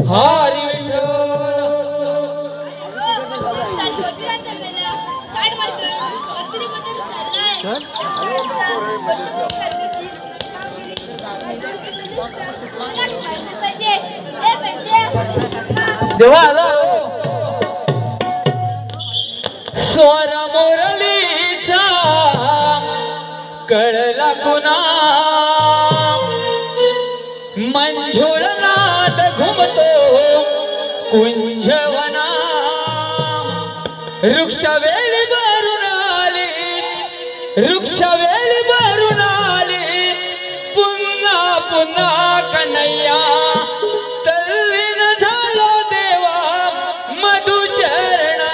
हरी देवा स्वर मुरलीचा कळला कुणा मंजुळ नाद घुमतो कुंजवना वृक्षवेली भरून आली वृक्षवेली भरून आली पुन्हा पुन्हा कन्हैया तल्लीन झालो देवा मधुचरणा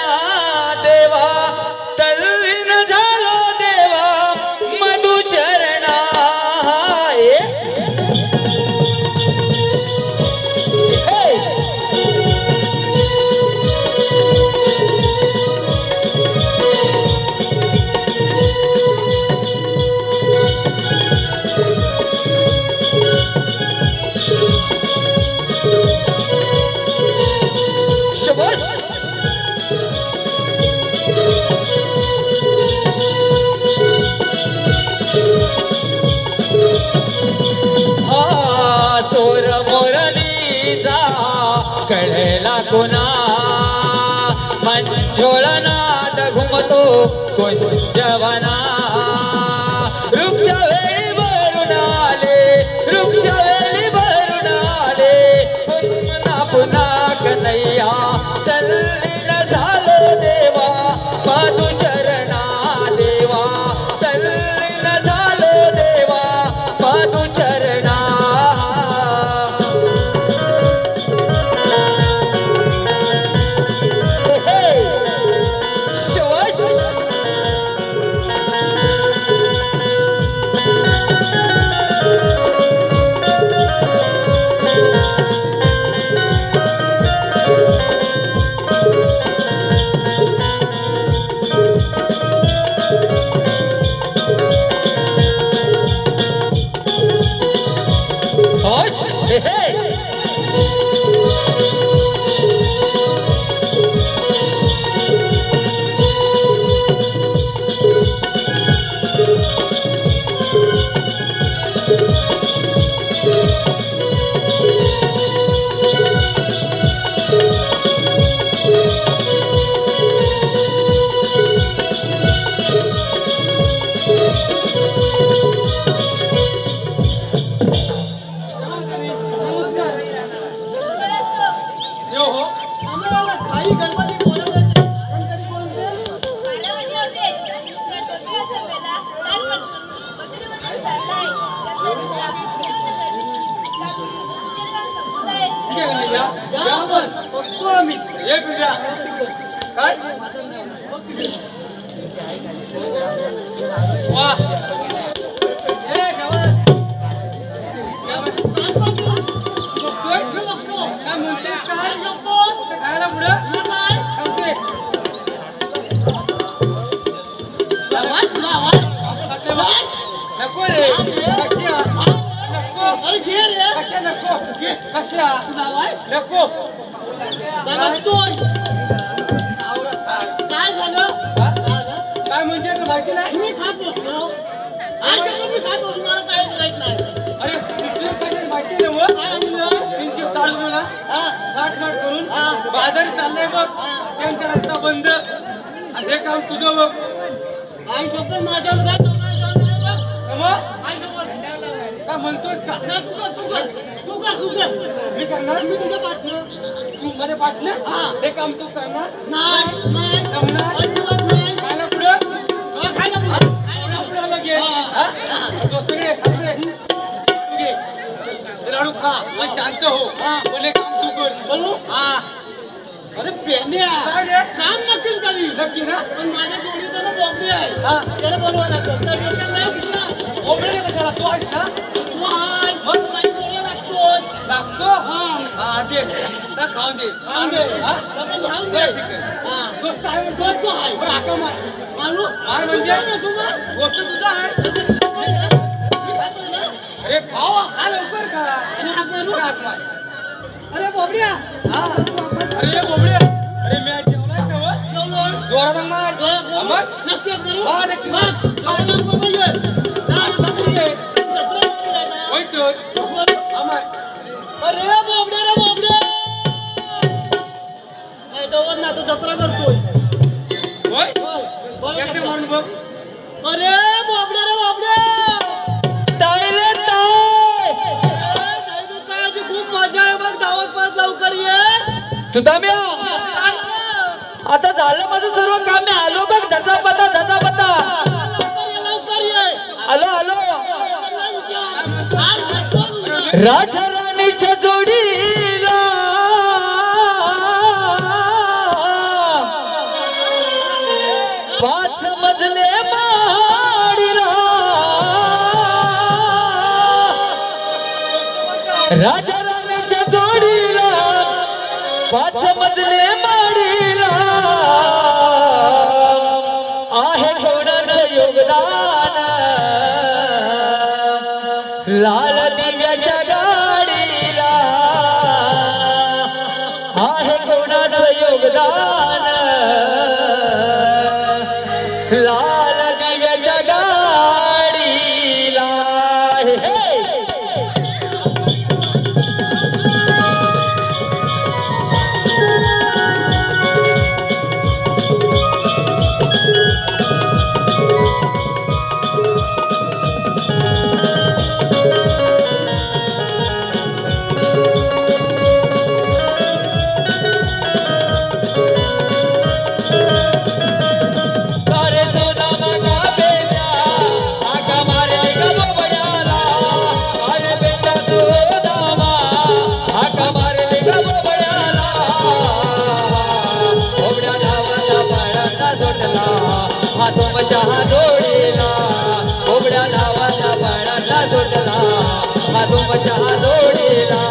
देवा तल्लीन झालो देवा मधुचरणा सोर मोरलीचा कळला कुणा मंजुळ नाद घुमतो कुंजवना वृक्षवेली भरून आले वृक्षवेली भरून आले पुन्हा पुन्हा कन्हैया तल्लीन झालो देवा मधुचरणा देवा तल्लीन झालो देवा मधुचरणा काय म्हणजे माहिती नाही मी खात बसलो मी खात बसलो मला काहीच माहित नाही अरे कुठलं काय माहिती नाही हो 360 मला फाट करून बाजारी चाललंय बघ त्यांचा रस्ता बंद आणि हे काम तुझं बघ आई सोबत माझ्या घरात काय म्हणतोयस का तू कर मी करणार मी तुझं पाठलं तू माझ्या पाठलं हे काम तू करणार नाही जमणार अजिबात नाही खायला पुढं लगे लाडू खा मग शांत हो बोले काम तू कर बोलू अरे पेन्या काम नक्कीच करी नक्की ना पण माझ्या जोडीचा बॉम्बे आहे त्याला बोलवा लागतं तर नाही आहेस ना तू हाय मग काही बोलायला लागतो हा दे खाऊन दे हा खाऊन दे गोष्ट आहे म्हणतो तू हाय बरं हाका मार मारू मार म्हणजे गोष्ट तुझा आहे अरे खाऊ हा लवकर खा आणि हाक मारू हाक मार अरे बोबड्या हा अरे बोबड्या अरे मी जेवलाय तेव्हा जेवलो जोरात मार मग नक्की करू हा नक्की मग जेवणात बोलूया होय तो अमर अरे बोबड्या रे बोबड्या नाही जवळ ना तू जत्रा करतोय होय बोल एकटे मारून बघ अरे बोबड्या रे बोबड्या ताईले ताई काळजी खूप मजा आहे बघ धावत परत लवकर ये तुझा मी आता झालं माझं सर्व काम मी आलो बघ झटा पता लवकर ये आलो राजा राणीच्या जोडीला पाच मजले माडीला राजा राणीच्या जोडीला पाच मजले माडीला आहे कोणाचं योगदान लाल दिव्याच्या गाडीला आहे कोणाचं योगदान लाल दिव्याच्या गाडीला चहा जोडीला कोबड्या नावाचा पाण्याला जोडला हा तुम चहा जोडीला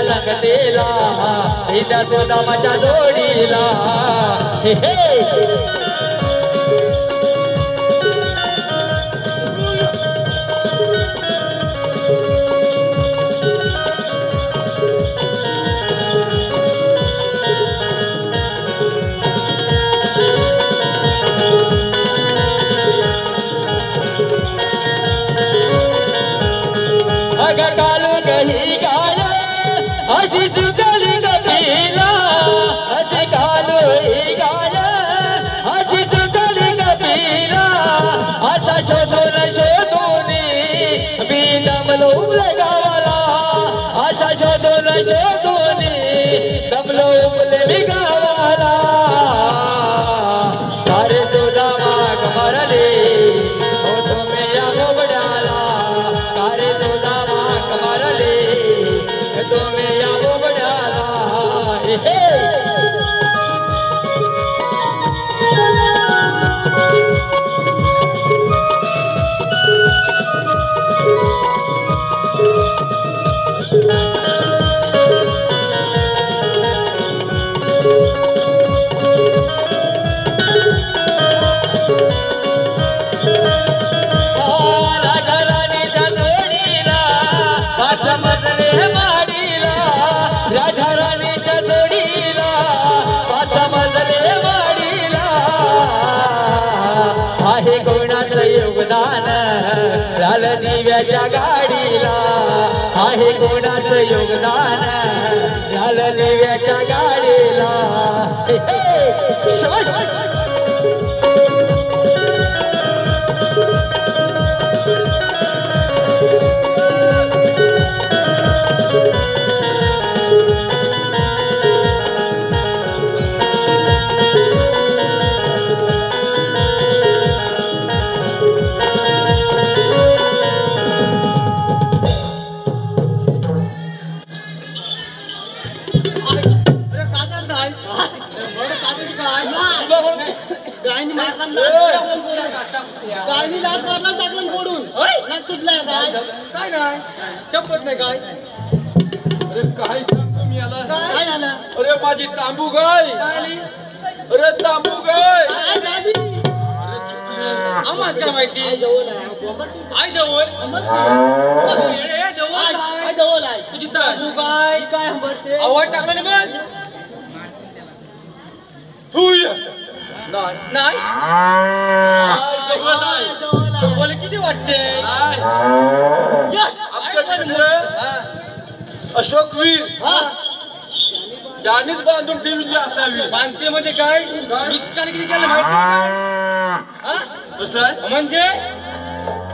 संगतीला इथं सुद्धा माझ्या जोडीला हे अशी चुकली कपिला अशी कालो ही गाय अशी चुकली कपिला असा शोधून मी दमलो गावाला असा शोधून दमलो मी गावाला अरे तुझा माग मरले हो तुम्ही या बोबड्याला अरे तुझा माग मरले तुम्ही या बोबड्याला राजा राणीच्या जोडीला पाच मजले माडीला राजा राणीच्या जोडीला पाच मजले माडीला आहे कोणाचं योगदान लाल दिव्याच्या गाडीला आहे कोणाचं योगदान विठ्ठल देव्याच्या गाडीला हे, हे. शाबास. गायनी लाच मारला टाकलं फोडून लाच सुटलाय काय काय नाही चपत नाही काय अरे काय सांगतो मी याला काय झालं अरे माझी तांबू गाय काय आली अरे तांबू गाय काय झाली अरे चुकली आम्हाच काय माहिती जवळ आहे आई जवळ काय जवळ आहे तुझी तांबू काय काय हंबरते आवाज टाकला ना बघ हुय नाही नाही जवळ नाही बोले किती वाटते नाही. आमच्या मित्र अशोकवीर यांनीच बांधून ठेवली असावी बांधते म्हणजे काय नुकसान किती केलं माहिती आहे का? हा? कसं आहे म्हणजे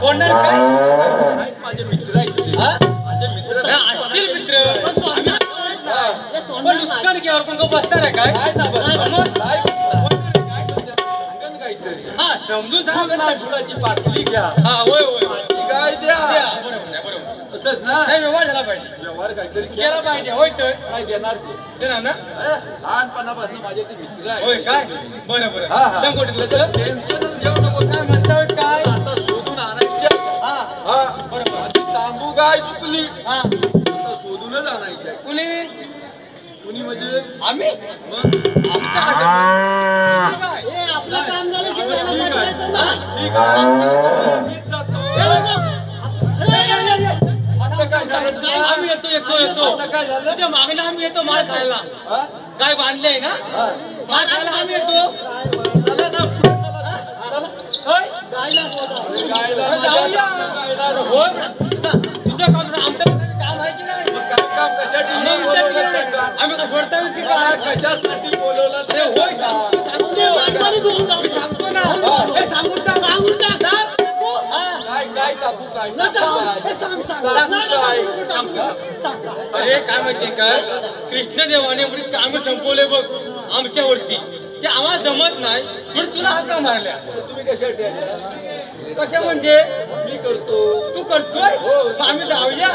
कोणणार काय आहेत माझे मित्र आहेत ते. हा? माझे मित्र हा, असतील मित्र पण नुकसान केल्यावर पण बसणार आहे काय काय ना बस मग? काय काय? काहीतरी हा समजून सांग ना फुलाची पातळी घ्या हा होय होय माझी गाय द्या द्या. बरोबर आहे, बरोबर तसंच ना नाही व्यवहार झाला पाहिजे व्यवहार काहीतरी केला पाहिजे होय तर काय देणार ते देणार ना लहानपणापासून माझे ते मित्र आहेत होय काय बरं बरं हा, हा. दम कोटी तुला तर टेन्शनच घेऊ नको काय म्हणता काय आता शोधून आणायचे हा हा बरोबर माझी तांबू गाय चुकली हा आता शोधूनच आणायचे कुणी कुणी म्हणजे आम्ही मग आमचा हा काय ए आपलं काम झालं शिवायला ठीक पाठवायचं ना आहे ठीक आहे मीच जातो आता काय झालं तुला? आम्ही येतो आता काय झालं तुझ्या मागणं आम्ही येतो माल खायला हा? काय बांधले आहे ना हा. माल खायला आम्ही येतो चला ना पुढे चला ना. चला. होय गायला बोलव. गायला जाऊया. गायला होय तुझं काम आमचं काम आहे की नाही मग काय काम कशासाठी आम्ही बोलवलं सांगा? आम्ही का सोडता येईल की काय काय कशासाठी बोलवलं ते होय सांगा. सांगतो मानवानीच होऊन जाऊ. मी सांगतो ना हे सांगून टाक सांगून टाक. हा. काय काय टाकू काय नको. टाकू हे सांग, सांग. काय? सांग का? सांग का? अरे काय माहितीये का कृष्णदेवाने एवढी काम संपवले बघ आमच्यावरती ते आम्हाला जमत नाही म्हणून तुला हाका मारल्या तुम्ही कशासाठी आले? कशा म्हणजे मी करतो तू करतोय मग आम्ही जाऊया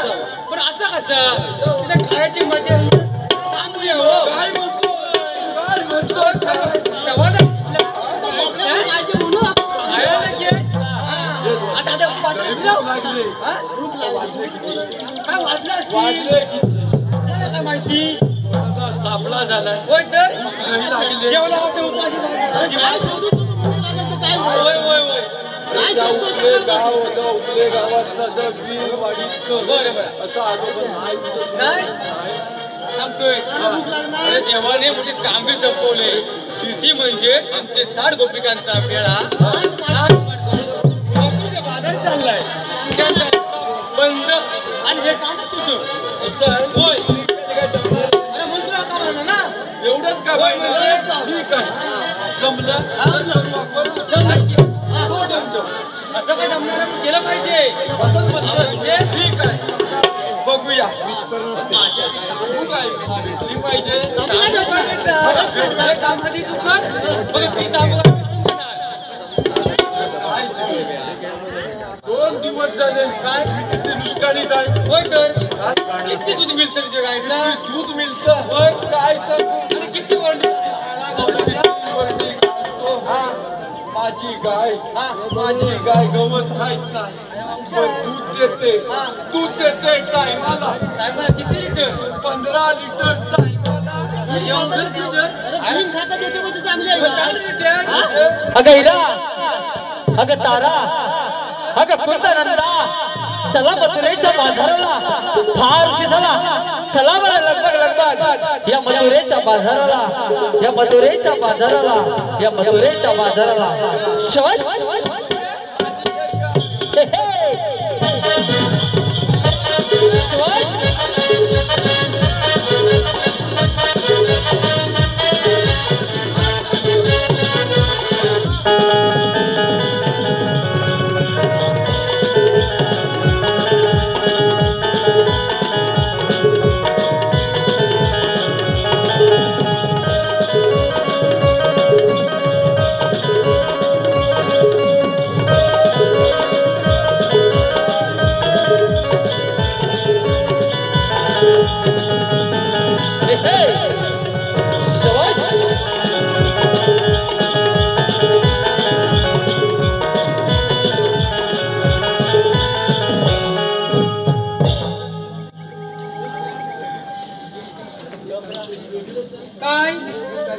पण असं कसं तिथे खायची मजा थांबूया हो काय म्हणतोय तेव्हा ना- आपल्याला पाहिजे म्हणून आपण काम खायला घे. हा. आता पाठवून जाऊ. लागले हा? वाजले किती काय वाजलं असतील? वाजले किती आपल्याला काय माहिती आता सापळा झालाय होय तर नाही लागले जेवला वाटतं उपाशी झाली. काय शोधू शोधू म्हणून लागायचं काय शोधू? होय होय होय काय त्या शोधतो उकले सगळं? गाव होतं उकले गावातलं जर वीर वाडीतलं बरं बरं असं आलो पण नाही दिसत नाही सांगतोय अरे देवाने मोठे कामगीर संपवले ती म्हणजे त्यांचे 60 गोपिकांचा मेळा बाजार चाललाय बंद आणि हे काम तुझं असं आहे. होय काय जमणार? अरे मंजुळा का म्हणा ना एवढंच का पाहिजे ठीक आहे जमलं तर करू आपण. हो, जमतं. असं काय जमणार आहे, पण केलं पाहिजे असंच म्हणतोय. म्हणजे ठीक आहे बघूया बघू काय भेटली पाहिजे भेटणार काम आधी तू कर बघ ती काम काय सुरू? 2 दिवस झाले काय मी किती नुसकानीत आहे होय तर किती दूध मिळतं तुझ्या गाईला दूध मिळतं होय काय सांगू आणि किती वरणी वरती घालतो. माझी गाय माझी गाय गवत खात नाही पण दूध देते टायमाला किती लिटर 15 लिटर टायमाला अरे भीम खाता देते म्हणजे चांगली आहे का? अगं हिरा अगं तारा अगं कुंदनंदा चला मथुरेच्या बाजाराला फार उशीर झाला चला बरं लगबग या मथुरेच्या बाजाराला या मथुरेच्या बाजाराला या मथुरेच्या बाजाराला शवाश हे, हे. शवाश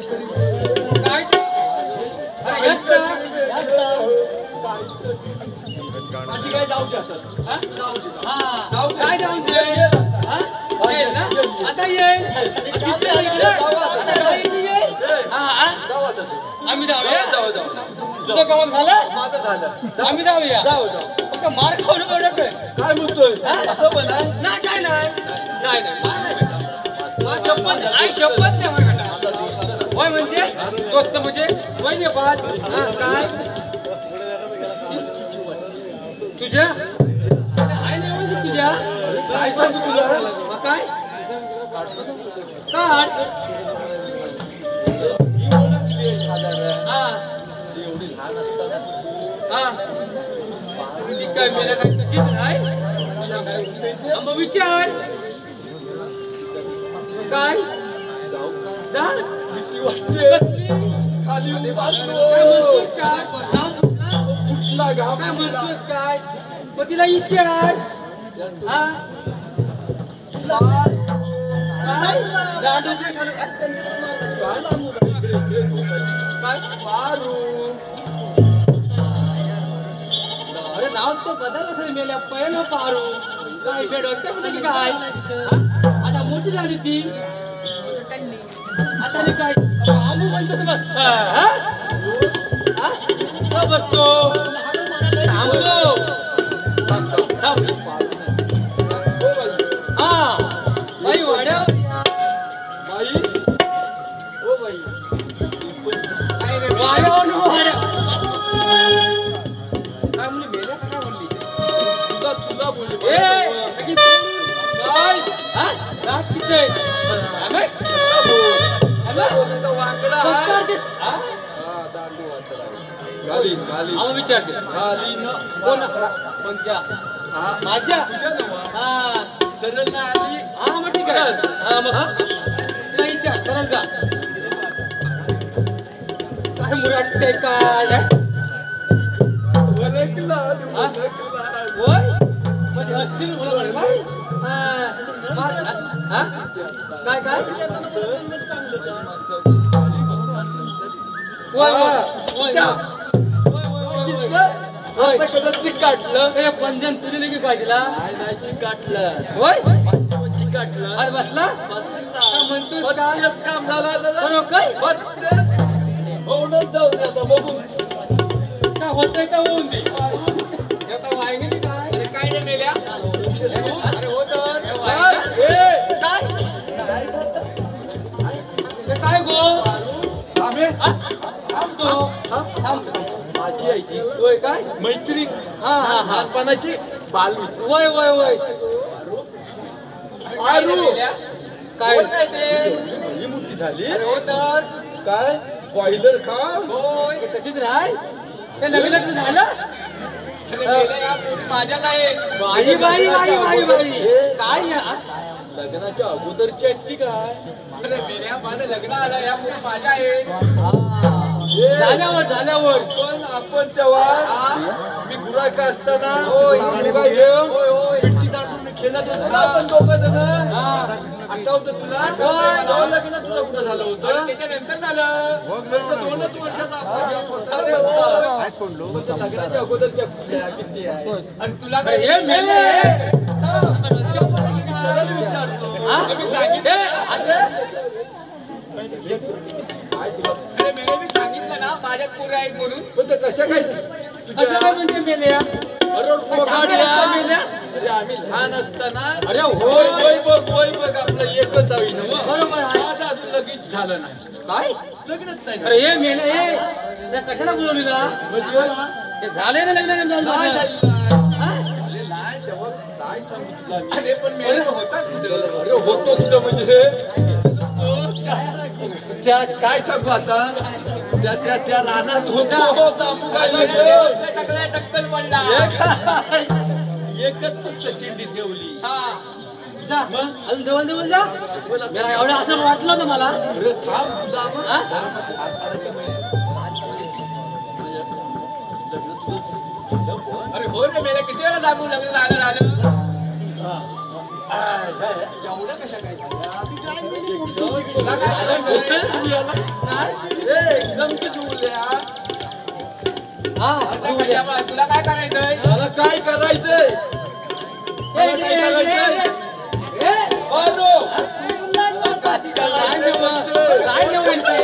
काय ते? अरे हेच तर. माझी काय जाऊ दे आता. हा? जाऊ दे. हा. जाऊ दे. काय जाऊन दे? हा? येईल ना? आता येईल. इकडे इकडे. आता काय इकडे येईल? हा, हा. जाऊ आता तू. आम्ही जाऊया. जाऊ. तुझं कामं झालं? माझं झालं. आम्ही जाऊया. जाऊ. फक्त मार खाऊ नको नको. काय म्हणतोय असं म्हणा. नाही काय नाही. नाही मार नाही बेटा. मार शपथ आई शपथ नाही मार बेटा. होय म्हणजे दोस्त म्हणजे होय ने पाच. हा काय? तुझ्या आई नाही म्हणजे तुझ्या काय सांगू तुला. मग काय काढ. ही ओळखली आहे साधारण. हा एवढी लहान असताना हा ती काय मेल्या काय तशीच नाही. हा, मग विचार काय जाऊ. जा भीती वाटते. कसली खाली काय वाचलो. म्हणतोस काय हा? कुठला घाम काय म्हणतोस काय मग तिला विचार हा काय गांडूचे घालू काय पारू. अरे नाव तो बदल असेल मेल्या पहिलं पारू काय बेडवत काय म्हणतो की काय हा? आता मोठी झाली ती आता नी काय आंबू म्हणतो बस हा? हा? का बसतो थांबलो हा बाई वाड्यावर या. बाई. O by. काय रे वाड्यावर न वाड्या काय म्हणली मेल्या का काय म्हणली तुला बोलले. ए लगेच बोलू. काय हा रात किती आम्ही वाकडा पत्तर दिस हा गाली आम्ही विचारते गाली न कोण कोणच्या माझ्या तुझ्या नावा. हा सरळ ना आली. हा मग ठीक आहे हा मग तुला विचार सरळ जा काय मुराटते काय ओळखला. होय म्हणजे हसतील मुलं बाई हा काय काय होय होय होय चिकाटलं. हे पंजन तुझे लगे काय दिला नाही चिकाटलं. होय चिकाटलं. अरे बसला काय म्हणतोस काय तेच काम झालं दादा. कोण काय होऊनच जाऊ दे आता बघून. काय होतंय तर होऊन दे हे काय वाहिनी नाही काय अरे काय रे मेल्या अरे हो तर काय ते काय गो आम्ही थांबतो थांबतो माझी आई ती होय काय मैत्रीण. हा हा हा लहानपणाची बालवी. वय वय वय आरू. काय काय ते ही मोठी झाली. अरे हो तर काय बॉयलर खा. होय तशीच राय ते नवीन लग्न झालं माझ्याच आहे बाई बाई बाई बाई बाई काय या लग्नाच्या अगोदरची आहेत ती काय. अरे मेल्या माझं लग्न आलं या पुढे माझ्या आहे झाल्यावर पण आपण तेव्हा मी गुराका असताना पिट्टी दांडून मी खेळत होतो ना आपण दोघं जण. आठवतं तुला. तेव्हा लग्न तुझं कुठं झालं होतं. त्याच्यानंतर झालं नंतर 2च वर्षाचा gap होता ना फक्त. पण त्या लग्नाच्या अगोदरच्या किती आहे. आणि तुला काय हे मेले सरळ विचारतो. मी सांगितलं काय तुला अरे मेले मी सांगितलं ना माझ्याच पोरी आहेत म्हणून पण ते कशा काय असं काय म्हणते मेले मेल्या. अरे आम्ही लहान असताना. अरे होय होय बघ आपलं एकच हवी ना मग. बरोबर आहे. माझं अजून लगेच झालं नाही. काय लग्नच नाही. अरे हे मेले हे त्या कशाला बोलवलीला म्हणजे ते झाले ना लग्न नाही झालं झालं. हा? अरे नाही तेव्हा काय सांगू तुला मी. अरे पण मेले होताच कुठं अरे होतो तुझं म्हणजे त्या काय सांगू आता त्या रानात होतो तांबू काय टक्कल पडला एकच फक्त शेंडी ठेवली. जा अजून जवळ जा जरा एवढं असं वाटलं होतं मला अरे थांब तुझा हा? लग्न तुझं अरे हो रे मेला किती वेळा सांगू लग्न झालं एवढं कशा काय तुला काय एकदम की जुळल्या तुला काय करायचंय मला काय करायचंय मला काय करायचंय बारो काय म्हणते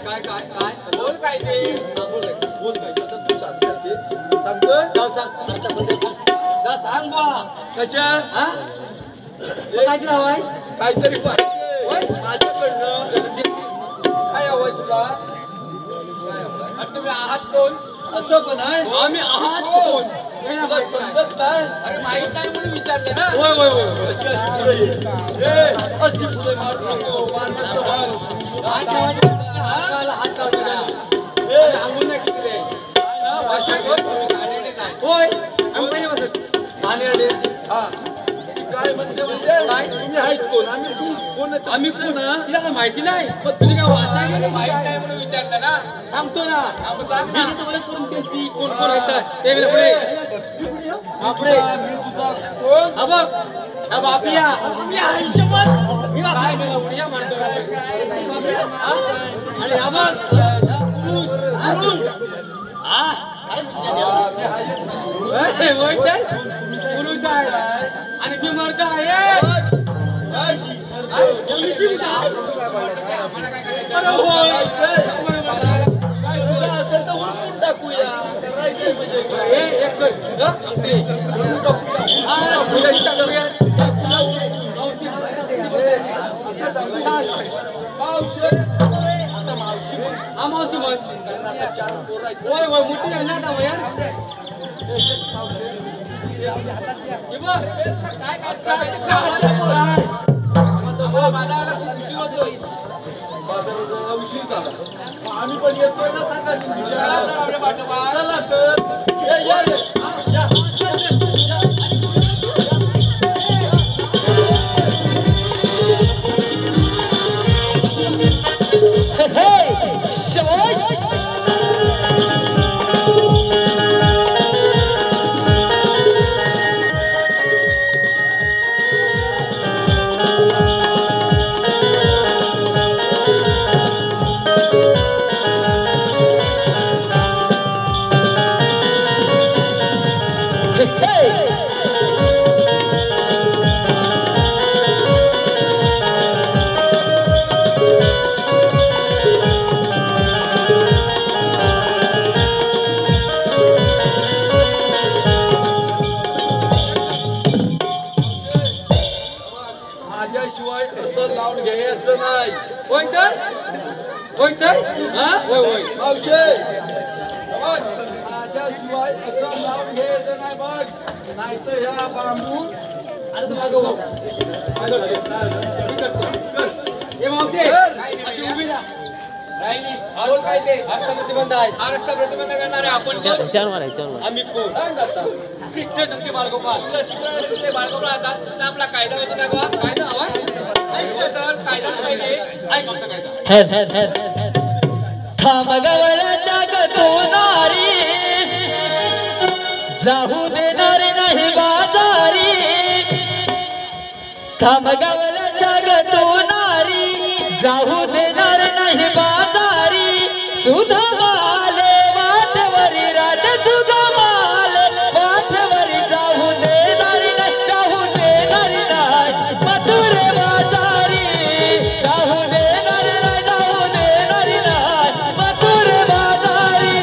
काय काय काय बोल काय ते बोल काय आता तू सांगतो ते सांगतो जाऊ सांग जा सांग बा कशा हा काय हवाय काहीतरी पाहिजे माझ्याकडनं काय हवंय तुला आणि तुम्ही आहात कोण असं पण आहे आम्ही आहात कोण समजत नाही अरे माहित नाही म्हणून विचारले ना होय होय होय अशी पुढे मारू नको मार होय काय म्हणते म्हणजे तुम्ही आहेत कोण आम्ही कोण आम्ही कोण तिला काय माहिती नाही पण तुझी काय वाचायला माहित नाही म्हणून विचारलं ना सांगतो ना सांग ना करून त्यांची कोण कोण येतात ते पुढे पुढे मी तुझा कोण हा बघ हा बापिया मी काय उड्या मारतो आणि हा बघ पुरुष आहे आणि मी मर्द आहे असेल तर उलटून टाकूया मावशी म्हण होय होय मोठी आहे ना वयात आम्ही पण येतोय ना सांगा चला तर माझ्याशिवाय असं लावून घ्यायचं नाही होय तर होय होय मावशे माझ्याशिवाय असं लावून घ्यायचं नाही बघ नाही तर ह्या बांबून अरे तू मागं मावशे अशी उभी राहा राहिली काय ते रस्ता प्रतिबंध आहे हा रस्ता प्रतिबंध करणार आहे आपण आम्ही कोण कृष्ण शक्ती बाळगोपाल बाळगोपाल आता आपला कायदा होतो काय बा कायदा हवाय तर कायदाच पाहिजे ऐक आमचा कायदा थांबगवळ्याच्या गतोनारी जाऊ देणारी नाही बाजारी थांबगवळ्याच्या गतोनारी जाऊ देणार नाही बाजारी सुधमाले वाटवरी राज सुधमाले वाटवरी जाऊ देणारी नाही मथुरे बाजारी जाऊ देणारी नाही मथुरे बाजारी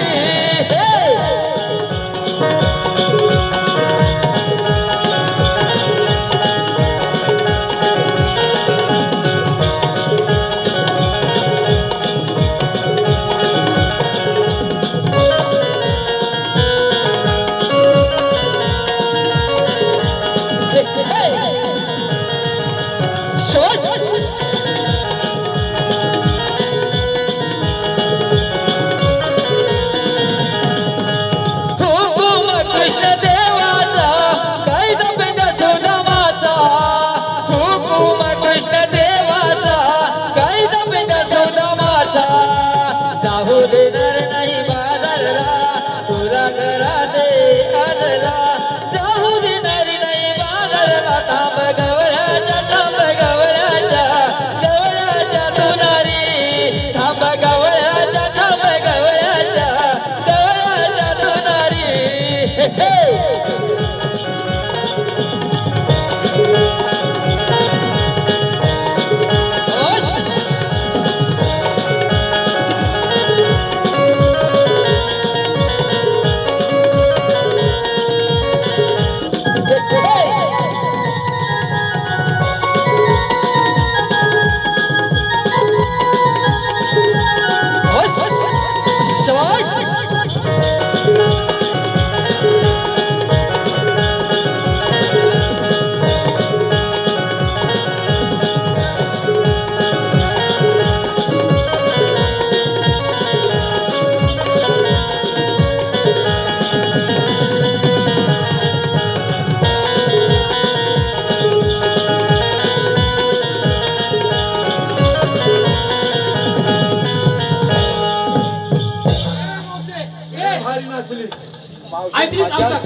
काय ते सांगता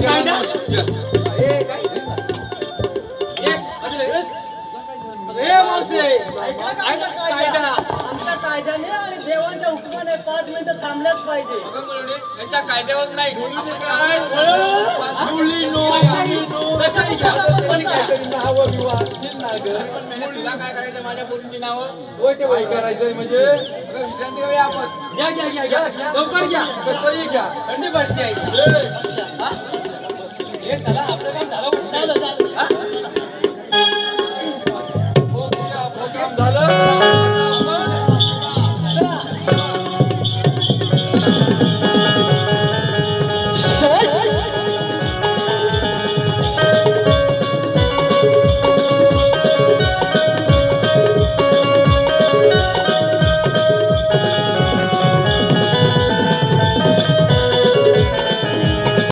कायदा कायदा आमच्या कायद्याने आणि देवांच्या हुकुमाने 5 मिनिटं थांबल्याच पाहिजे. त्यांच्या कायद्यावर नाही तुला काय करायचं माझ्या पोरींची नावं होय ते वय करायचंय म्हणजे विश्रांती घेऊया आपण घ्या घ्या घ्या घ्या लवकर घ्या कसंही घ्या थंडी वाटते आहे हे चला आपलं काम झालं झालं. हा? हो, तुझं आपलं काम झालं